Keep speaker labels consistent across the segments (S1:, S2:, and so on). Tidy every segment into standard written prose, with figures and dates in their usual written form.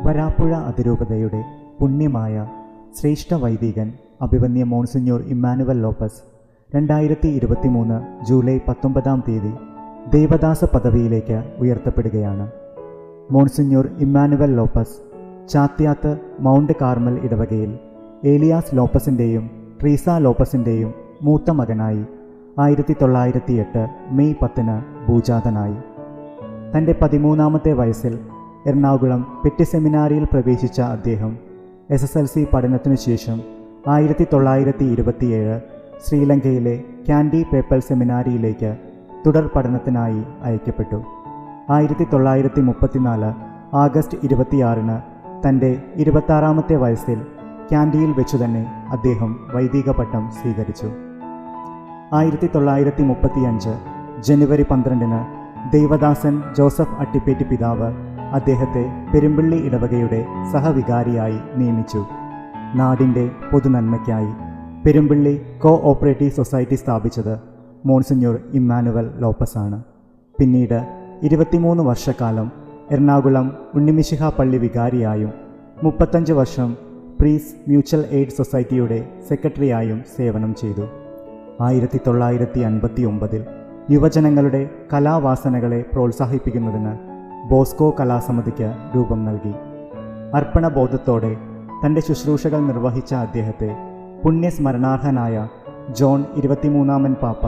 S1: വരാപ്പുഴ അതിരൂപതയുടെ പുണ്യമായ ശ്രേഷ്ഠ വൈദികൻ അഭിവന്യ മോൺസിഞ്ഞോർ ഇമ്മാനുവൽ ലോപ്പസ് 2023 ജൂലൈ 19 ദേവദാസ പദവിയിലേക്ക് ഉയർത്തപ്പെടുകയാണ്. Monsignor Emmanuel Lopez Chathiath Mount Carmel ഇടവകയിൽ ഏലിയാസ് ലോപ്പസിൻ്റെയും ട്രീസ ലോപ്പസിൻ്റെയും മൂത്ത മകനായി 1908 മെയ് 10 ഭൂജാതനായി. തൻ്റെ 13ാമത്തെ വയസ്സിൽ എറണാകുളം പെറ്റി സെമിനാരിയിൽ പ്രവേശിച്ച അദ്ദേഹം SSLC പഠനത്തിനു ശേഷം 1927 ശ്രീലങ്കയിലെ കാൻഡി പേപ്പൽ സെമിനാരിയിലേക്ക് തുടർ പഠനത്തിനായി അയക്കപ്പെട്ടു. 1934 ആഗസ്റ്റ് 26 തൻ്റെ 26ാമത്തെ വയസ്സിൽ കാൻഡിയിൽ വെച്ചു തന്നെ അദ്ദേഹം വൈദിക പട്ടം സ്വീകരിച്ചു. 1935 ജനുവരി 12 ദേവദാസൻ ജോസഫ് അട്ടിപ്പേറ്റി പിതാവ് അദ്ദേഹത്തെ പെരുമ്പിള്ളി ഇടവകയുടെ സഹവികാരിയായി നിയമിച്ചു. നാടിൻ്റെ പൊതുനന്മയ്ക്കായി പെരുമ്പിള്ളി കോ ഓപ്പറേറ്റീവ് സൊസൈറ്റി സ്ഥാപിച്ചത് മോൺസിഞ്ഞോർ ഇമ്മാനുവൽ ലോപ്പസാണ്. പിന്നീട് 23 വർഷക്കാലം എറണാകുളം ഉണ്ണിമിശിഹ പള്ളി വികാരിയായും 35 വർഷം പ്രീസ് മ്യൂച്വൽ എയ്ഡ് സൊസൈറ്റിയുടെ സെക്രട്ടറിയായും സേവനം ചെയ്തു. 1959 യുവജനങ്ങളുടെ കലാവാസനകളെ പ്രോത്സാഹിപ്പിക്കുന്നതിന് ബോസ്കോ കലാസമിതിക്ക് രൂപം നൽകി. അർപ്പണബോധത്തോടെ തൻ്റെ ശുശ്രൂഷകൾ നിർവഹിച്ച അദ്ദേഹത്തെ പുണ്യസ്മരണാർഹനായ ജോൺ 23ാമൻ പാപ്പ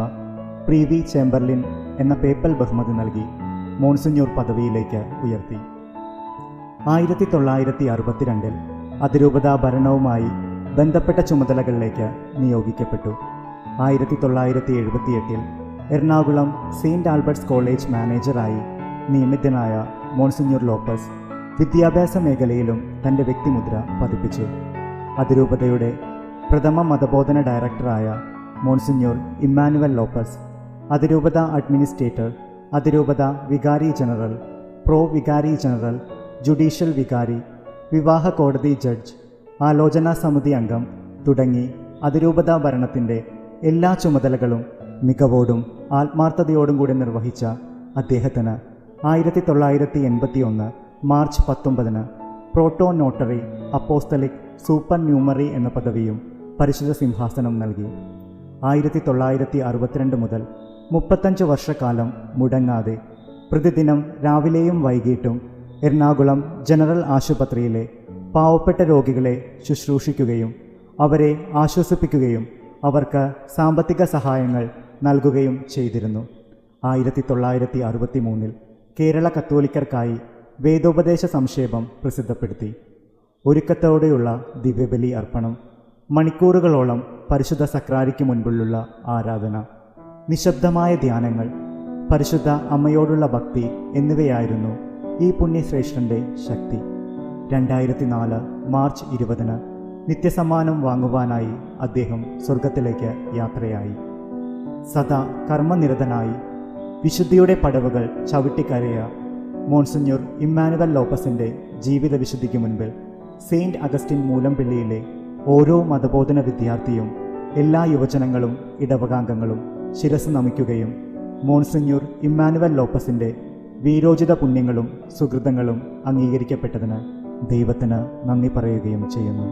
S1: പ്രീവി ചേംബർലിൻ എന്ന പേപ്പൽ ബഹുമതി നൽകി മോൺസിഞ്ഞോർ പദവിയിലേക്ക് ഉയർത്തി. 1962 അതിരൂപതാ ഭരണവുമായി ബന്ധപ്പെട്ട ചുമതലകളിലേക്ക് നിയോഗിക്കപ്പെട്ടു. 1978 എറണാകുളം സെയിൻറ്റ് ആൽബർട്ട്സ് കോളേജ് മാനേജറായി നിയമിതനായ മോൺസിഞ്ഞോർ ലോപ്പസ് വിദ്യാഭ്യാസ മേഖലയിലും തൻ്റെ വ്യക്തിമുദ്ര പതിപ്പിച്ചു. അതിരൂപതയുടെ പ്രഥമ മതബോധന ഡയറക്ടറായ മോൺസിഞ്ഞോർ ഇമ്മാനുവൽ ലോപ്പസ് അതിരൂപത അഡ്മിനിസ്ട്രേറ്റർ, അതിരൂപത വികാരി ജനറൽ, പ്രോ വികാരി ജനറൽ, ജുഡീഷ്യൽ വികാരി, വിവാഹ കോടതി ജഡ്ജ്, ആലോചനാ സമിതി അംഗം തുടങ്ങി അതിരൂപത ഭരണത്തിൻ്റെ എല്ലാ ചുമതലകളും മികവോടും ആത്മാർത്ഥതയോടും കൂടി നിർവഹിച്ച അദ്ദേഹത്തിന് 1981 March 19 proto notary apostolic supernumerary എന്ന പദവിയും പരിശുദ്ധ സിംഹാസനം നൽകി. 1962 മുതൽ 35 വർഷക്കാലം മുടങ്ങാതെ പ്രതിദിനം രാവിലെയും വൈകിട്ടും എറണാകുളം ജനറൽ ആശുപത്രിയിലെ പാവപ്പെട്ട രോഗികളെ ശുശ്രൂഷിക്കുകയും അവരെ ആശ്വസിപ്പിക്കുകയും അവർക്ക് സാമ്പത്തിക സഹായങ്ങൾ നൽകുകയും ചെയ്തിരുന്നു. 1963 കേരള കത്തോലിക്കർക്കായി വേദോപദേശ സംക്ഷേപം പ്രസിദ്ധപ്പെടുത്തി. ഒരുക്കത്തോടെയുള്ള ദിവ്യബലി അർപ്പണം, മണിക്കൂറുകളോളം പരിശുദ്ധ സക്രാരിക്ക് മുൻപിലുള്ള ആരാധന, നിശബ്ദമായ ധ്യാനങ്ങൾ, പരിശുദ്ധ അമ്മയോടുള്ള ഭക്തി എന്നിവയായിരുന്നു ഈ പുണ്യശ്രേഷ്ഠൻ്റെ ശക്തി. 2004 മാർച്ച് 20 നിത്യസമ്മാനം വാങ്ങുവാനായി അദ്ദേഹം സ്വർഗത്തിലേക്ക് യാത്രയായി. സദാ കർമ്മനിരതനായി വിശുദ്ധിയുടെ പടവുകൾ ചവിട്ടിക്കരയ മോൺസിഞ്ഞോർ ഇമ്മാനുവൽ ലോപ്പസിൻ്റെ ജീവിത വിശുദ്ധിക്ക് മുൻപിൽ സെയിൻറ്റ് അഗസ്റ്റിൻ മൂലംപിള്ളിയിലെ ഓരോ മതബോധന വിദ്യാർത്ഥിയും എല്ലാ യുവജനങ്ങളും ഇടവകാംഗങ്ങളും ശിരസ് നമിക്കുകയും മോൺസിഞ്ഞോർ ഇമ്മാനുവൽ ലോപ്പസിൻ്റെ വീരോചിത പുണ്യങ്ങളും സുഹൃതങ്ങളും അംഗീകരിക്കപ്പെട്ടതിന് ദൈവത്തിന് നന്ദി പറയുകയും ചെയ്യുന്നു.